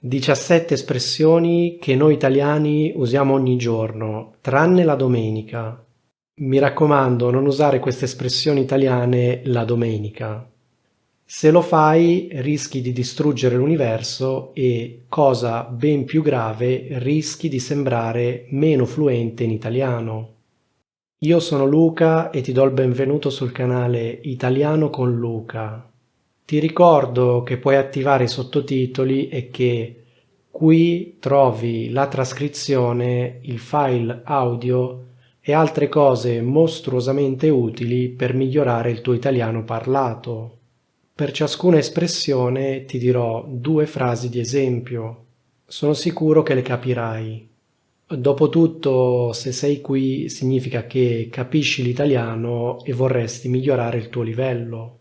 17 espressioni che noi italiani usiamo ogni giorno, tranne la domenica. Mi raccomando, non usare queste espressioni italiane la domenica. Se lo fai, rischi di distruggere l'universo e, cosa ben più grave, rischi di sembrare meno fluente in italiano. Io sono Luca e ti do il benvenuto sul canale Italiano con Luca. Ti ricordo che puoi attivare i sottotitoli e che qui trovi la trascrizione, il file audio e altre cose mostruosamente utili per migliorare il tuo italiano parlato. Per ciascuna espressione ti dirò 2 frasi di esempio. Sono sicuro che le capirai. Dopotutto, se sei qui significa che capisci l'italiano e vorresti migliorare il tuo livello.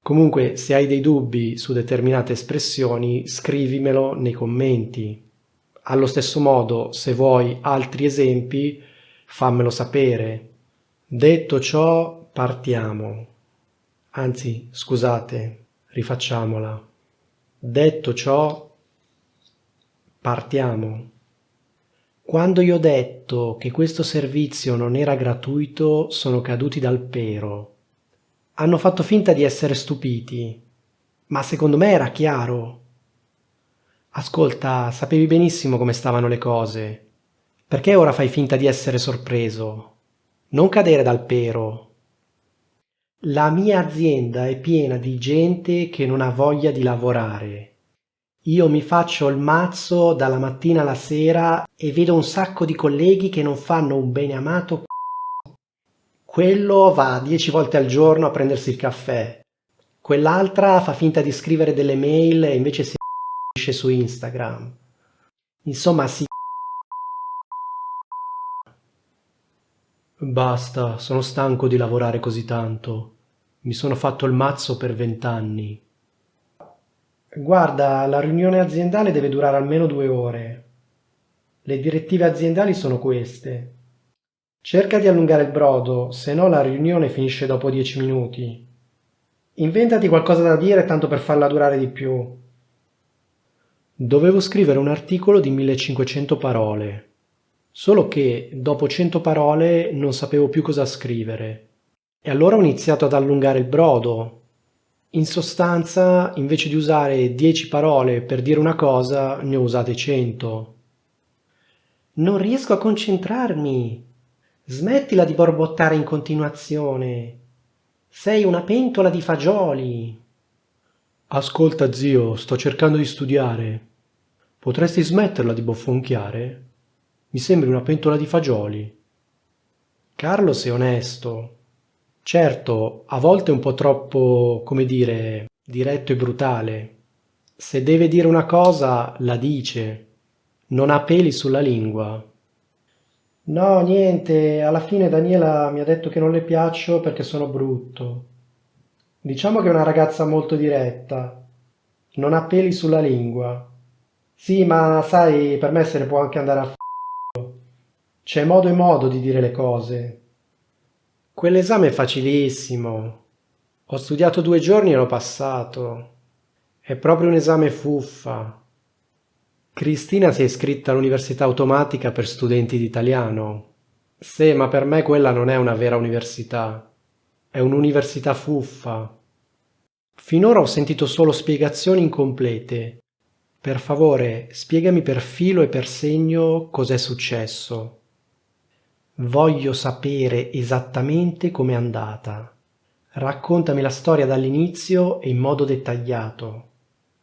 Comunque, se hai dei dubbi su determinate espressioni, scrivimelo nei commenti. Allo stesso modo, se vuoi altri esempi, fammelo sapere. Detto ciò, partiamo. Anzi, scusate, rifacciamola. Detto ciò, partiamo. Quando io ho detto che questo servizio non era gratuito, sono caduti dal pero. Hanno fatto finta di essere stupiti, ma secondo me era chiaro. Ascolta, sapevi benissimo come stavano le cose. Perché ora fai finta di essere sorpreso? Non cadere dal pero. La mia azienda è piena di gente che non ha voglia di lavorare. Io mi faccio il mazzo dalla mattina alla sera e vedo un sacco di colleghi che non fanno un beneamato c***o. Quello va 10 volte al giorno a prendersi il caffè. Quell'altra fa finta di scrivere delle mail e invece si esce su Instagram. Insomma, si... Basta, sono stanco di lavorare così tanto. Mi sono fatto il mazzo per 20 anni. Guarda, la riunione aziendale deve durare almeno 2 ore. Le direttive aziendali sono queste. Cerca di allungare il brodo, se no la riunione finisce dopo 10 minuti. Inventati qualcosa da dire tanto per farla durare di più. Dovevo scrivere un articolo di 1500 parole, solo che dopo 100 parole non sapevo più cosa scrivere. E allora ho iniziato ad allungare il brodo. In sostanza, invece di usare 10 parole per dire una cosa, ne ho usate 100. Non riesco a concentrarmi. Smettila di borbottare in continuazione. Sei una pentola di fagioli. Ascolta, zio, sto cercando di studiare. Potresti smetterla di bofonchiare? Mi sembri una pentola di fagioli. Carlos è onesto. Certo, a volte è un po' troppo, come dire, diretto e brutale. Se deve dire una cosa, la dice. Non ha peli sulla lingua. No, niente, alla fine Daniela mi ha detto che non le piaccio perché sono brutto. Diciamo che è una ragazza molto diretta, non ha peli sulla lingua. Sì, ma sai, per me se ne può anche andare a f***o. C'è modo e modo di dire le cose. Quell'esame è facilissimo. Ho studiato 2 giorni e l'ho passato. È proprio un esame fuffa. Cristina si è iscritta all'università automatica per studenti di italiano. Sì, ma per me quella non è una vera università. È un'università fuffa. Finora ho sentito solo spiegazioni incomplete. Per favore, spiegami per filo e per segno cos'è successo. Voglio sapere esattamente com'è andata. Raccontami la storia dall'inizio e in modo dettagliato.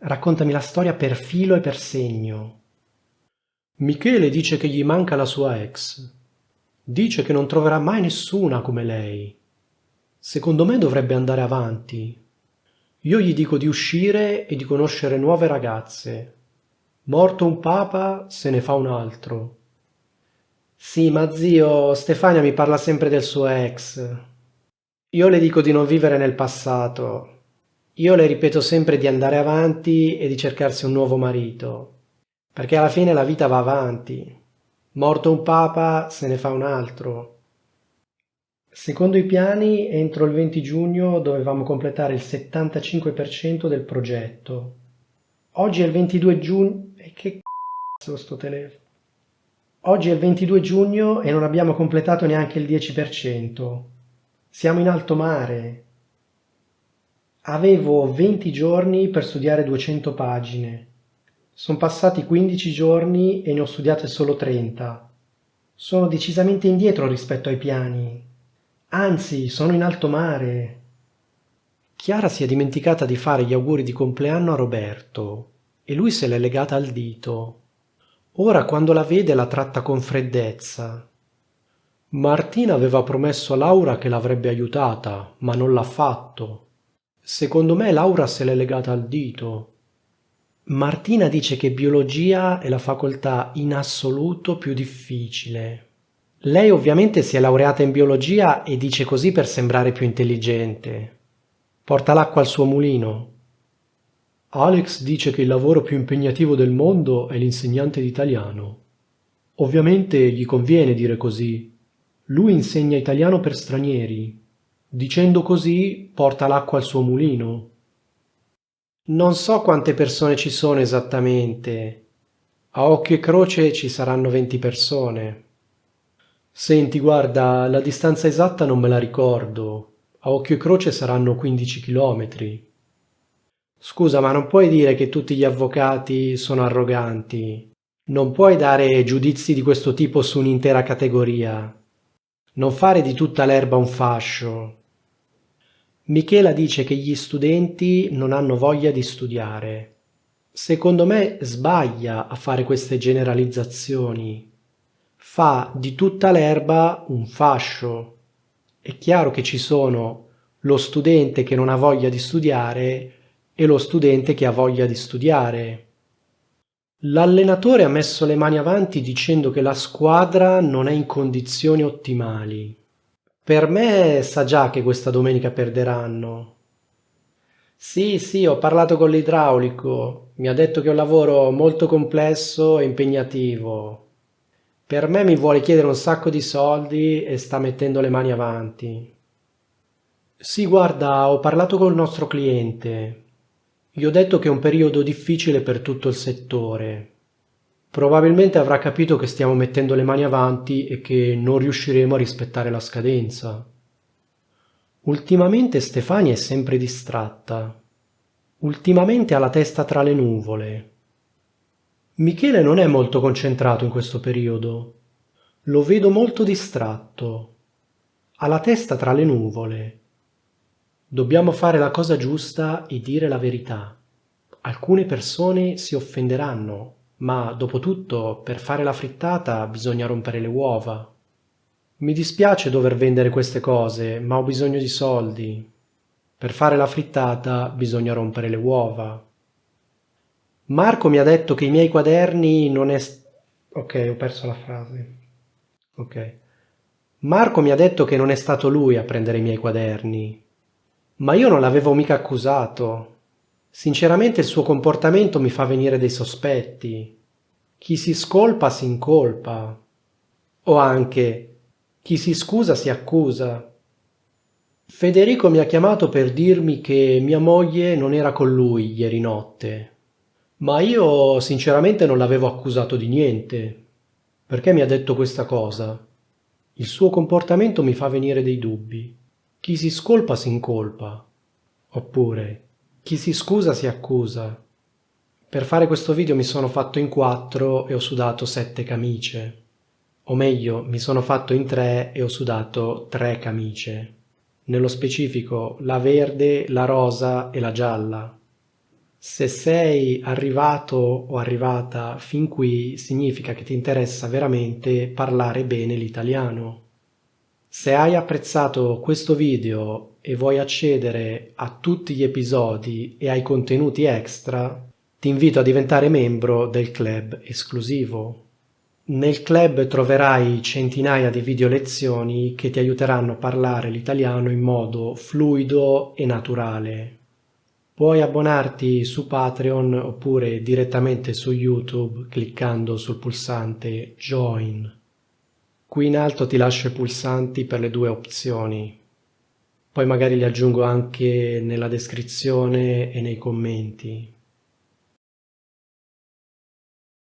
Raccontami la storia per filo e per segno. Michele dice che gli manca la sua ex. Dice che non troverà mai nessuna come lei. Secondo me dovrebbe andare avanti. Io gli dico di uscire e di conoscere nuove ragazze. Morto un papa, se ne fa un altro. Sì, ma zio, Stefania mi parla sempre del suo ex. Io le dico di non vivere nel passato. Io le ripeto sempre di andare avanti e di cercarsi un nuovo marito. Perché alla fine la vita va avanti. Morto un papa, se ne fa un altro. Secondo i piani, entro il 20 giugno dovevamo completare il 75% del progetto. Oggi è il 22 giugno. E che cazzo sto telefono? Oggi è il 22 giugno e non abbiamo completato neanche il 10%. Siamo in alto mare. Avevo 20 giorni per studiare 200 pagine. Sono passati 15 giorni e ne ho studiate solo 30. Sono decisamente indietro rispetto ai piani. Anzi, sono in alto mare. Chiara si è dimenticata di fare gli auguri di compleanno a Roberto e lui se l'è legata al dito. Ora quando la vede la tratta con freddezza. Martina aveva promesso a Laura che l'avrebbe aiutata, ma non l'ha fatto. Secondo me Laura se l'è legata al dito. Martina dice che biologia è la facoltà in assoluto più difficile. Lei ovviamente si è laureata in biologia e dice così per sembrare più intelligente. Porta l'acqua al suo mulino. Alex dice che il lavoro più impegnativo del mondo è l'insegnante di italiano. Ovviamente gli conviene dire così. Lui insegna italiano per stranieri. Dicendo così porta l'acqua al suo mulino. Non so quante persone ci sono esattamente. A occhio e croce ci saranno 20 persone. Senti, guarda, la distanza esatta non me la ricordo. A occhio e croce saranno 15 chilometri. Scusa, ma non puoi dire che tutti gli avvocati sono arroganti. Non puoi dare giudizi di questo tipo su un'intera categoria. Non fare di tutta l'erba un fascio. Michela dice che gli studenti non hanno voglia di studiare. Secondo me sbaglia a fare queste generalizzazioni. Fa di tutta l'erba un fascio. È chiaro che ci sono lo studente che non ha voglia di studiare e lo studente che ha voglia di studiare. L'allenatore ha messo le mani avanti dicendo che la squadra non è in condizioni ottimali. Per me sa già che questa domenica perderanno. Sì, ho parlato con l'idraulico. Mi ha detto che è un lavoro molto complesso e impegnativo. Per me mi vuole chiedere un sacco di soldi e sta mettendo le mani avanti. Sì, guarda, ho parlato col nostro cliente. Gli ho detto che è un periodo difficile per tutto il settore. Probabilmente avrà capito che stiamo mettendo le mani avanti e che non riusciremo a rispettare la scadenza. Ultimamente Stefania è sempre distratta. Ultimamente ha la testa tra le nuvole. Michele non è molto concentrato in questo periodo. Lo vedo molto distratto. Ha la testa tra le nuvole. Dobbiamo fare la cosa giusta e dire la verità. Alcune persone si offenderanno, ma dopo tutto, per fare la frittata bisogna rompere le uova. Mi dispiace dover vendere queste cose, ma ho bisogno di soldi. Per fare la frittata bisogna rompere le uova. Marco mi ha detto che i miei quaderni non è... Ok, ho perso la frase. Ok. Marco mi ha detto che non è stato lui a prendere i miei quaderni. Ma io non l'avevo mica accusato. Sinceramente il suo comportamento mi fa venire dei sospetti. Chi si scolpa si incolpa. O anche chi si scusa si accusa. Federico mi ha chiamato per dirmi che mia moglie non era con lui ieri notte. Ma io sinceramente non l'avevo accusato di niente. Perché mi ha detto questa cosa? Il suo comportamento mi fa venire dei dubbi. Chi si scolpa si incolpa. Oppure, chi si scusa si accusa. Per fare questo video mi sono fatto in 4 e ho sudato 7 camicie. O meglio, mi sono fatto in 3 e ho sudato 3 camicie. Nello specifico, la verde, la rosa e la gialla. Se sei arrivato o arrivata fin qui, significa che ti interessa veramente parlare bene l'italiano. Se hai apprezzato questo video e vuoi accedere a tutti gli episodi e ai contenuti extra, ti invito a diventare membro del club esclusivo. Nel club troverai centinaia di video lezioni che ti aiuteranno a parlare l'italiano in modo fluido e naturale. Puoi abbonarti su Patreon oppure direttamente su YouTube cliccando sul pulsante Join. Qui in alto ti lascio i pulsanti per le due opzioni. Poi magari li aggiungo anche nella descrizione e nei commenti.